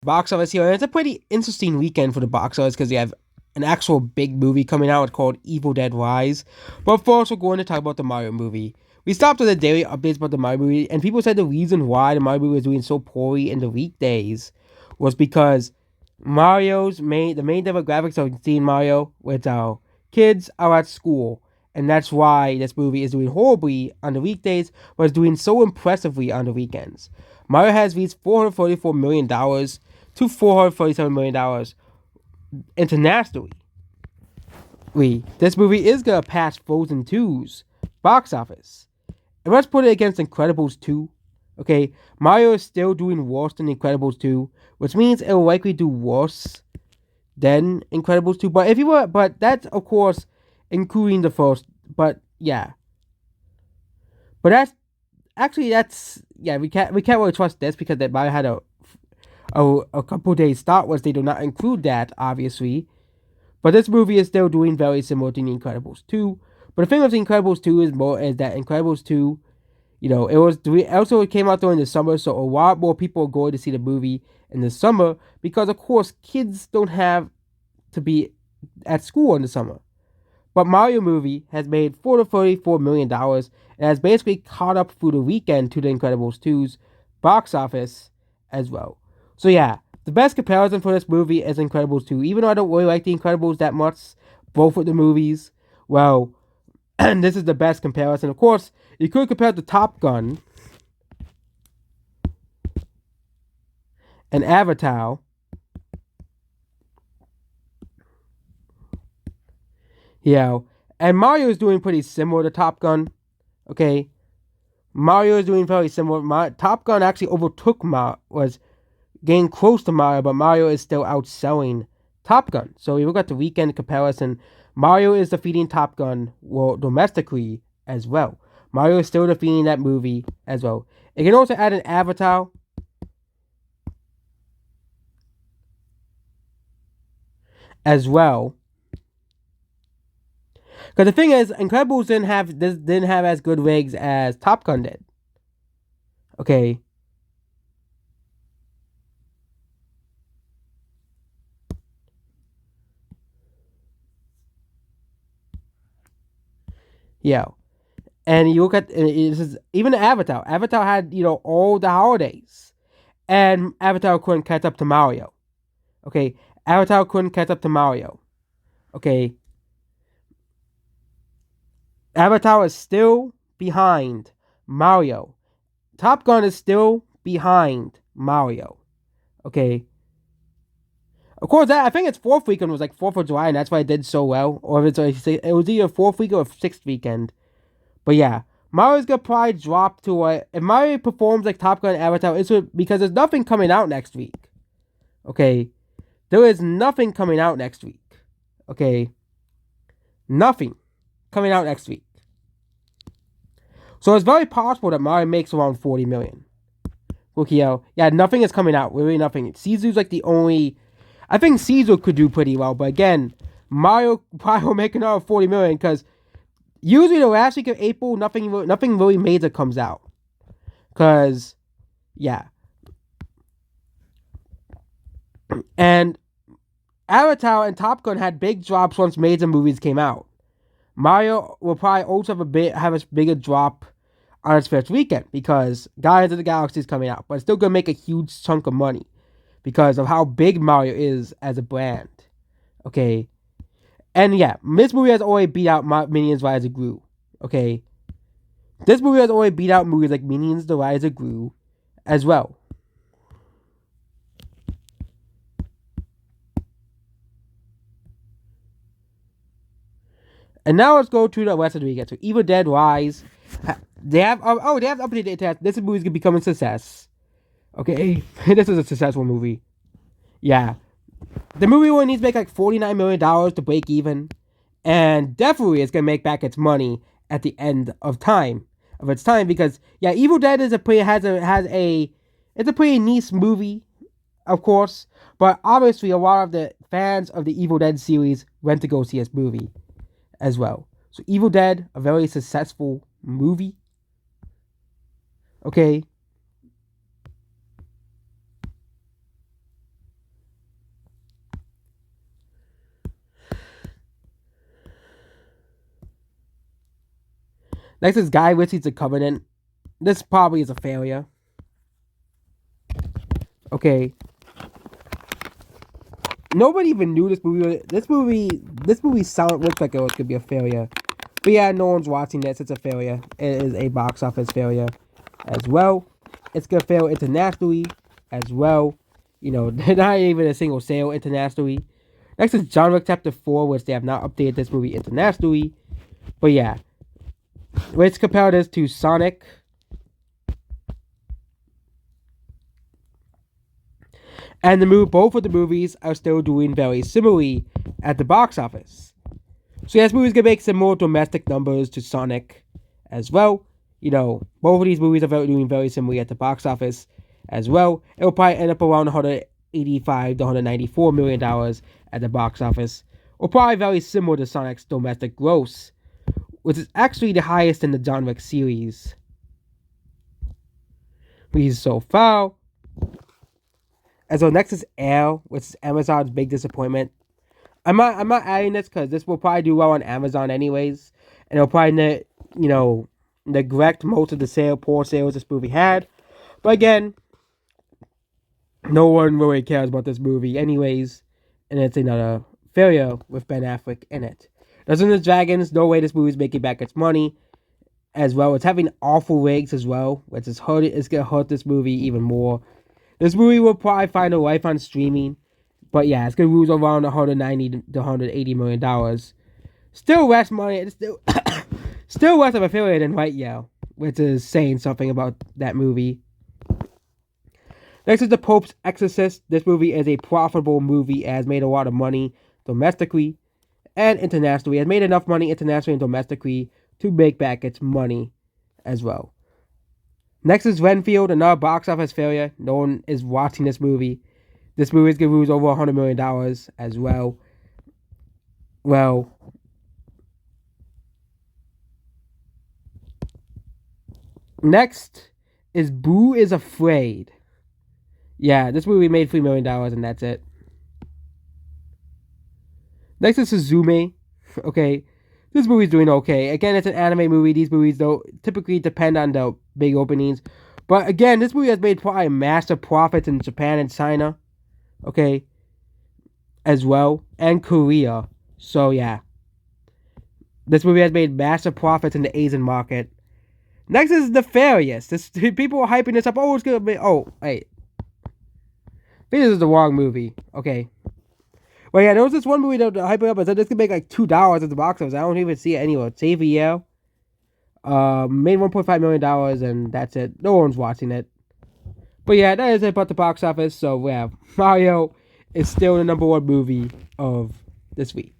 Box office here, and it's a pretty interesting weekend for the box office because you have an actual big movie coming out called Evil Dead Rise. But first, we're going to talk about the Mario movie. We stopped with the daily updates about the Mario movie, and people said the reason why the Mario movie was doing so poorly in the weekdays was because the main demographics of seeing Mario with our kids are at school, and that's why this movie is doing horribly on the weekdays, but is doing so impressively on the weekends. Mario has reached $444 million to $447 million internationally. This movie is gonna pass Frozen 2's box office. And let's put it against Incredibles 2. Okay, Mario is still doing worse than Incredibles 2, which means it will likely do worse than Incredibles 2. But that's of course including the first. But yeah, but that's yeah. We can't really trust this because that Mario had a couple days start, which they do not include that obviously. But this movie is still doing very similar to The Incredibles 2. But the thing with The Incredibles 2 is that Incredibles 2, it came out during the summer, so a lot more people are going to see the movie in the summer because, of course, kids don't have to be at school in the summer. But Mario movie has made $434 million and has basically caught up through the weekend to The Incredibles 2's box office as well. So yeah, the best comparison for this movie is Incredibles 2. Even though I don't really like The Incredibles that much, both of the movies, well, and this is the best comparison. Of course, you could compare it to Top Gun and Avatar. Yeah, and Mario is doing pretty similar to Top Gun. Okay, Mario is doing very similar. Top Gun actually overtook was getting close to Mario, but Mario is still outselling Top Gun. So if you look at the weekend comparison, Mario is defeating Top Gun domestically as well. Mario is still defeating that movie as well. It can also add an Avatar as well. Because the thing is, Incredibles didn't have as good rigs as Top Gun did. Okay. Yeah. And you look at this is even Avatar. Avatar had all the holidays, and Avatar couldn't catch up to Mario. Okay, Avatar couldn't catch up to Mario. Okay, Avatar is still behind Mario. Top Gun is still behind Mario. Okay. Of course, I think its fourth weekend was like 4th of July, and that's why it did so well. Or if it was either fourth weekend or sixth weekend. But yeah, Mario's gonna probably drop to if Mario performs like Top Gun and Avatar, it's because there's nothing coming out next week. Okay, there is nothing coming out next week. Okay, nothing coming out next week. So it's very possible that Mario makes around 40 million. Rukio, yeah, nothing is coming out. Really, nothing. Caesar's like the only. I think Caesar could do pretty well, but again, Mario probably will make another 40 million because usually the last week of April, nothing really major comes out. Cause, yeah, and Avatar and Top Gun had big drops once major movies came out. Mario will probably also have a bigger drop on its first weekend because Guardians of the Galaxy is coming out, but it's still gonna make a huge chunk of money because of how big Mario is as a brand. Okay, and yeah, this movie has already beat out Minions: Rise of Gru. Okay, this movie has already beat out movies like Minions: The Rise of Gru as well. And now let's go to the rest of the weekend. So Evil Dead Rise. They have updated it. This movie is gonna become a success. Okay, this is a successful movie. Yeah, the movie only needs to make like $49 million to break even, and definitely it's gonna make back its money at the end of its time because yeah, Evil Dead is a pretty it's a pretty niche movie, of course, but obviously a lot of the fans of the Evil Dead series went to go see this movie as well. So Evil Dead, a very successful movie. Okay. Next is Guy Ritchie's The Covenant. This probably is a failure. Okay. Nobody even knew this movie. This movie looks like it could be a failure. But yeah, no one's watching this. It's a failure. It is a box office failure as well. It's gonna fail internationally as well. You know, not even a single sale internationally. Next is John Wick Chapter 4, which they have not updated this movie internationally. But yeah, let's compare this to Sonic. And both of the movies are still doing very similarly at the box office. So yeah, this movie's gonna make some more domestic numbers to Sonic as well. You know, both of these movies are doing very similarly at the box office as well. It'll probably end up around $185 to $194 million at the box office. Or probably very similar to Sonic's domestic gross, which is actually the highest in the John Wick series. Movies so far. And so next is Air, which is Amazon's big disappointment. I'm not adding this because this will probably do well on Amazon anyways, and it'll probably neglect most of the poor sales this movie had. But again, no one really cares about this movie anyways, and it's another failure with Ben Affleck in it. Dungeons and Dragons, no way this movie's making back its money as well. It's having awful ratings as well, which is it's gonna hurt this movie even more. This movie will probably find a life on streaming, but yeah, it's gonna lose around $190 to $180 million. Still less money. It's still less of a failure than White Yell, which is saying something about that movie. Next is The Pope's Exorcist. This movie is a profitable movie. It has made a lot of money domestically and internationally. It has made enough money internationally and domestically to make back its money as well. Next is Renfield, another box office failure. No one is watching this movie. This movie is going to lose over $100 million as well. Well, next is Boo is Afraid. Yeah, this movie made $3 million and that's it. Next is Suzume. Okay, this movie's doing okay. Again, it's an anime movie. These movies don't typically depend on the big openings. But again, this movie has made probably massive profits in Japan and China. Okay. As well. And Korea. So yeah. This movie has made massive profits in the Asian market. Next is Nefarious. People are hyping this up. Oh, it's gonna be. Oh, wait. I think this is the wrong movie. Okay. Well, yeah, there was this one movie that hyping up. I said this could make like $2 at the box office. I don't even see it anywhere. Save a Yale. Made $1.5 million and that's it. No one's watching it. But yeah, that is it about the box office. So yeah, Mario is still the #1 movie of this week.